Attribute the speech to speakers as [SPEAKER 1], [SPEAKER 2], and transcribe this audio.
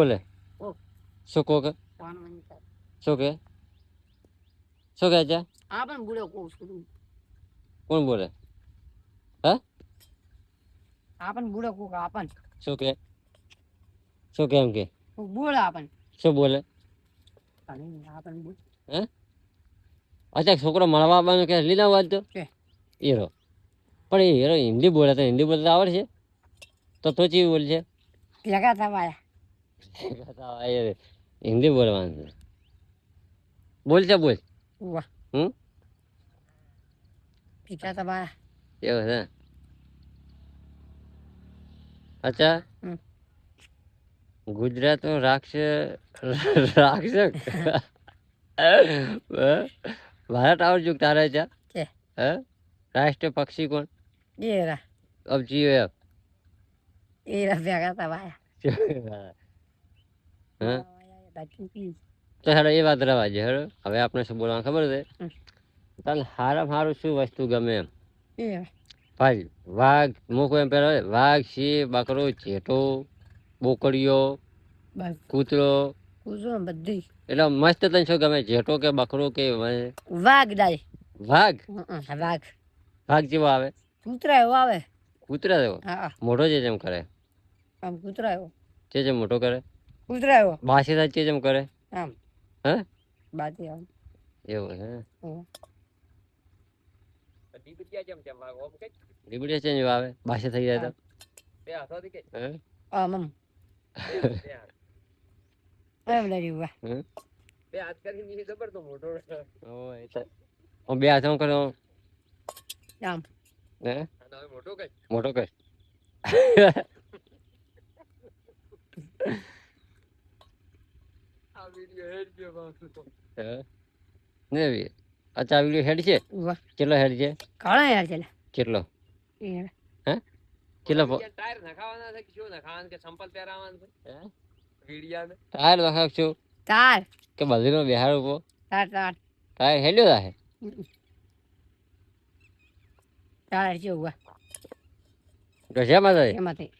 [SPEAKER 1] બોલે શું કહો કે શું કે શું કહે છે
[SPEAKER 2] આ પણ બુડો કહું છું
[SPEAKER 1] કોણ બોલે હા
[SPEAKER 2] આપણ બુડો કહું આપણ
[SPEAKER 1] શું કેમ કે
[SPEAKER 2] બોલે આપણ
[SPEAKER 1] શું બોલે
[SPEAKER 2] આપણ બોલ
[SPEAKER 1] હે અચ્છા છોકરો મળવા આવવાનો કે લીધા વાત તો હીરો પણ એ હીરો હિન્દી બોલે તો હિન્દી બોલતા આવડશે તો ચીવી બોલશે
[SPEAKER 2] ભેગા થવાયા
[SPEAKER 1] હિન્દી બોલવાનું છે બોલશે બોલ
[SPEAKER 2] વાહ ભેગા થવાયા
[SPEAKER 1] એવું છે અચ્છા ગુજરાતનું રાક્ષસ ભારત આવડજો તારે છે હે રાષ્ટ્રીય પક્ષી કોણ
[SPEAKER 2] એરા
[SPEAKER 1] अब जियो अब
[SPEAKER 2] એરા ભેગા થવાયા
[SPEAKER 1] તો હેડો એ વાત રવા છે હેડો હવે આપણે શું બોલવાનું ખબર છે તને હારામાં હારું શું વસ્તુ ગમે એમ ભાઈ વાઘ મૂકો એમ પેલા વાઘ સિંહ બકરો ચેટો બોકડીઓ કૂતરો
[SPEAKER 2] બધી
[SPEAKER 1] એટલે મસ્ત તને શું ગમે જેઠો કે બકરો કે
[SPEAKER 2] વાઘ ડાય
[SPEAKER 1] વાઘ
[SPEAKER 2] વાઘ
[SPEAKER 1] વાઘ જેવો આવે
[SPEAKER 2] કૂતરા એવો આવે
[SPEAKER 1] કૂતરા જેવો મોટો છે જેમ કરે
[SPEAKER 2] આમ કૂતરા એવો
[SPEAKER 1] જેમ મોટો કરે
[SPEAKER 2] કૂતરા એવો
[SPEAKER 1] બાસી થાય જેમ કરે
[SPEAKER 2] આમ
[SPEAKER 1] હે
[SPEAKER 2] બાતી આમ
[SPEAKER 1] એવું હે ડીબડિયા ચેન્જ આવે બાસી થઈ જાય તો
[SPEAKER 2] આમ એમ લાગ્યું વાહ
[SPEAKER 1] બે હાથ કરી જબર તો મોટો હું બે હાથ કરો
[SPEAKER 2] આમ
[SPEAKER 1] હે મોટો કર આ વિડિયો હેડ ગયો હે ને અચ્છા વિડિયો હેડ છે કેટલો હેડ છે
[SPEAKER 2] કાળા યાર છે
[SPEAKER 1] કેટલો
[SPEAKER 2] હે
[SPEAKER 1] કેટલો ટાયર નખાવાના છે કે શું નખાવાના કે સંપલ પહેરાવાના છે હે વિડિયા ને ટાયર નખાવશો
[SPEAKER 2] તાર
[SPEAKER 1] કે બધી બિહાર ઉભો
[SPEAKER 2] તાર
[SPEAKER 1] હેલ્યો થાય
[SPEAKER 2] તાર છે ઉવા
[SPEAKER 1] ગજામાં જાય
[SPEAKER 2] એમાંથી